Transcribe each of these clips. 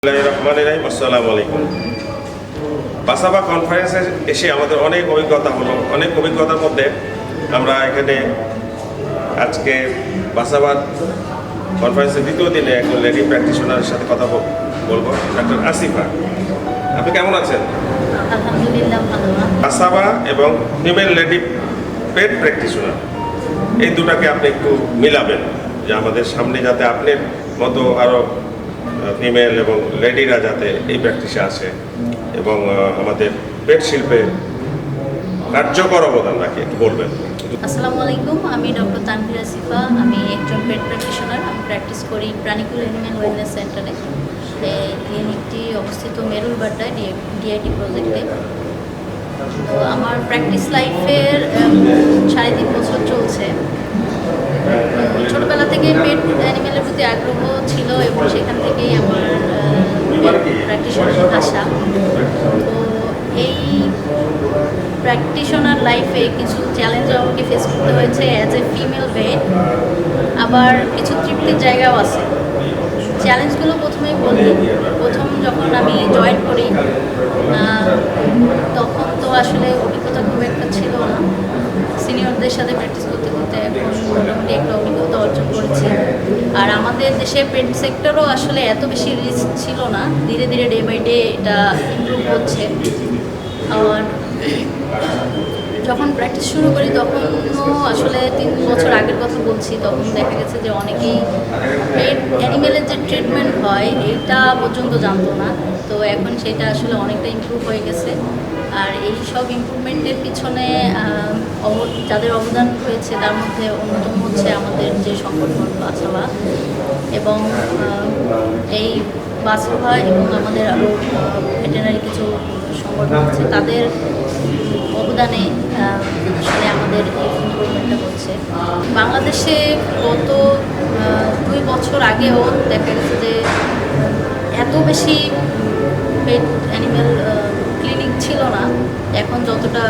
আসসালামু আলাইকুম। বাসাবা কনফারেন্সে এসে আমাদের অনেক অভিজ্ঞতা হলো। অনেক অভিজ্ঞতার মধ্যে আমরা এখানে আজকে বাসাবার কনফারেন্সের দ্বিতীয় দিনে একজন লেডি প্র্যাকটিশনারের সাথে কথা বলবো, ডাক্তার আসিফা। আপনি কেমন আছেন? আলহামদুলিল্লাহ ভালো। বাসাবা এবং ফিমেল লেডি পেট প্র্যাকটিশনার এই দুটাকে আপনি একটু মিলাবেন, যে আমাদের সামনে যাতে আপনার মতো আরও ফিমেল এবং লেডিরা যাতে এই প্র্যাকটিসে আসে এবং আমাদের পেট শিল্পে কার্যকর অবদান রাখে, একটু বলবেন। আসসালামু আলাইকুম, আমি ডক্টর তানভীর আসিফা। আমি একজন পেট প্র্যাকটিশনার। আমি প্র্যাকটিস করি প্রাণীকুল অ্যানিম্যাল ওয়েলনেস সেন্টারে। এই ক্লিনিকটি অবস্থিত মেরুলবাড্ডায় ডিআইটি প্রজেক্টে। তো আমার প্র্যাকটিস লাইফের 3.5 বছর চলছে। ছোটবেলা থেকে পেট অ্যানিমেলের প্রতি আগ্রহ ছিল এবং সেখান থেকেই আমার প্র্যাকটিশনার আসা। তো এই প্র্যাকটিশনার লাইফে কিছু চ্যালেঞ্জ আমাকে ফেস করতে হয়েছে অ্যাজ এ ফিমেল ভেট, আবার কিছু তৃপ্তির জায়গাও আছে। চ্যালেঞ্জগুলো প্রথমেই বলি। প্রথম যখন আমি জয়েন করি তখন তো আসলে অভিজ্ঞতা খুব একটা ছিল না। সিনিয়রদের সাথে প্র্যাকটিস করতে করতে এখন মোটামুটি একটা অভিজ্ঞতা অর্জন করেছি। আর আমাদের দেশে পেট সেক্টরও আসলে এত বেশি রিস্ক ছিল না। ধীরে ধীরে ডে বাই ডে এটা ইমপ্রুভ হচ্ছে। আর যখন প্র্যাকটিস শুরু করি তখনও আসলে 3 বছর আগের কথা বলছি, তখন দেখা গেছে যে অনেকেই পেট অ্যানিমেলের যে ট্রিটমেন্ট হয় এটা পর্যন্ত জানতো না। তো এখন সেটা আসলে অনেকটা ইমপ্রুভ হয়ে গেছে। আর এই সব ইমপ্রুভমেন্টের পিছনে যাদের অবদান রয়েছে তার মধ্যে অন্যতম হচ্ছে আমাদের যে সংগঠন বাসাবা, এবং এই বাসাবা এবং আমাদের আরও ভেটেরিনারি কিছু সংগঠন আছে, তাদের অবদানে আসলে আমাদের এই ইমপ্রুভমেন্টটা হচ্ছে। বাংলাদেশে গত 2 বছর আগেও দেখা গেছে যে এত বেশি পেট অ্যানিম্যাল ক্লিনিক ছিল না। এখন যতটা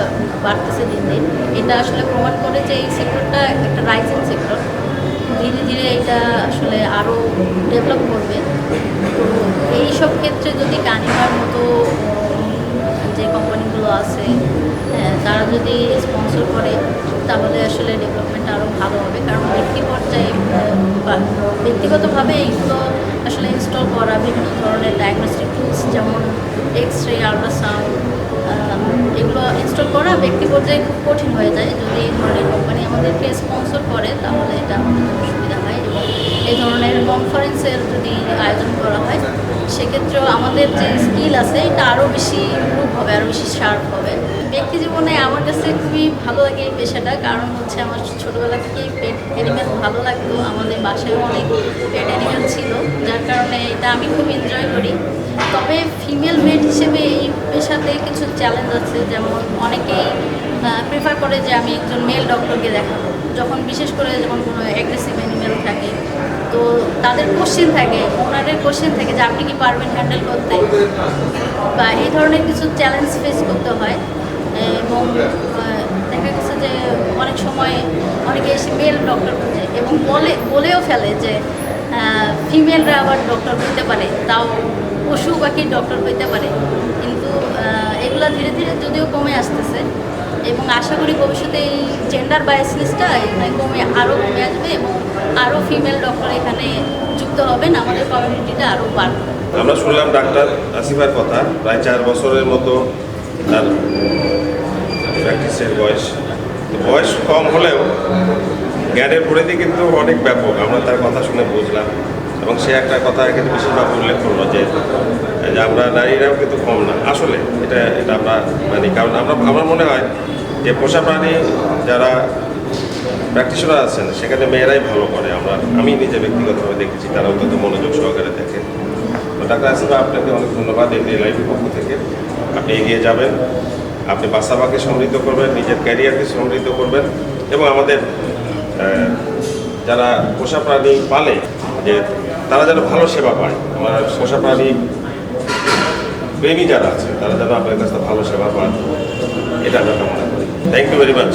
বাড়তেছে দিন দিন, এটা আসলে প্রমাণ করে যে এই সেক্টরটা একটা রাইজিং সেক্টর। ধীরে ধীরে এটা আসলে আরও ডেভেলপ করবে। তো এইসব ক্ষেত্রে যদি কানিমার মতো যে কোম্পানিগুলো আছে তারা যদি স্পন্সর করে তাহলে আসলে ডেভেলপমেন্ট আরও ভালো হবে। কারণ ব্যক্তিগতভাবে এইগুলো আসলে ইনস্টল করা, বিভিন্ন ধরনের ডায়াগনস্টিক টুলস যেমন এক্স-রে, আল্ট্রাসাউন্ড, এগুলো ইনস্টল করা ব্যক্তি পর্যায়ে খুব কঠিন হয়ে যায়। যদি এই ধরনের কোম্পানি আমাদেরকে স্পন্সর করে তাহলে এটা আমাদের সুবিধা হয়। এবং এই ধরনের কনফারেন্সের যদি আয়োজন করা হয় সেক্ষেত্রেও আমাদের যে স্কিল আছে এটা আরও বেশি ইমপ্রুভ হবে, আরও বেশি শার্প হবে। ব্যক্তি জীবনে আমার কাছে খুবই ভালো লাগে এই পেশাটা। কারণ হচ্ছে আমার ছোটোবেলা থেকেই পেট অ্যানিম্যাল ভালো লাগতো। আমাদের বাসায়ও অনেক পেট অ্যানিম্যাল ছিল, যার কারণে এটা আমি খুব এনজয় করি। তবে ফিমেল ভেট হিসেবে এই পেশাতে কিছু চ্যালেঞ্জ আছে। যেমন অনেকেই প্রেফার করে যে আমি একজন মেল ডক্টরকে দেখাবো, বিশেষ করে যখন কোনো অ্যাগ্রেসিভ অ্যানিম্যাল থাকে। তো তাদের কোশ্চেন থাকে, ওনাদের কোশ্চেন থাকে যে আপনি কি পারবেন হ্যান্ডেল করতে, বা এই ধরনের কিছু চ্যালেঞ্জ ফেস করতে হয়। এবং দেখা গেছে যে অনেক সময় অনেকে এসে মেল ডক্টর খুঁজে এবং বলেও ফেলে যে ফিমেলরা আবার ডক্টর হইতে পারে, তাও পশু পাখির ডক্টর হইতে পারে। কিন্তু এগুলো ধীরে ধীরে যদিও কমে আসতেছে, এবং আশা করি ভবিষ্যতে এই জেন্ডার বায়াসনেসটা এখানে আরও কমে আসবে এবং আরও ফিমেল ডক্টর এখানে যুক্ত হবেন, আমাদের কমিউনিটিটা আরও বাড়বে। আমরা শুনলাম ডাক্তার আসিফার কথা, প্রায় 4 বছরের মতো তার প্র্যাকটিসের বয়স কম হলেও জ্ঞানের পরিধি কিন্তু অনেক ব্যাপক। আমরা তার কথা শুনে বুঝলাম, এবং সে একটা কথা এখানে বিশেষভাবে উল্লেখ করলো যে আমরা নারীরাও কিন্তু কম না। আসলে এটা আমরা মানি, কারণ আমার মনে হয় যে পোষা প্রাণী যারা প্র্যাকটিশনার আছেন সেখানে মেয়েরাই ভালো করে। আমি নিজে ব্যক্তিগতভাবে দেখেছি, তারা অত্যন্ত মনোযোগ সহকারে দেখে। তো ডাক্তার আসিফা, আপনাকে অনেক ধন্যবাদ। এগ্রি লাইফের পক্ষ থেকে আপনি এগিয়ে যাবেন, আপনি বাসাবাকে সমৃদ্ধ করবেন, নিজের ক্যারিয়ারকে সমৃদ্ধ করবেন, এবং আমাদের যারা পোষা প্রাণী পালে যে তারা যেন ভালো সেবা পায়। আমার পোষা প্রাণী প্রেমী যারা আছে তারা যেন আপনার কাছে ভালো সেবা পান, এটা আমরা কামনা করি। Thank you very much.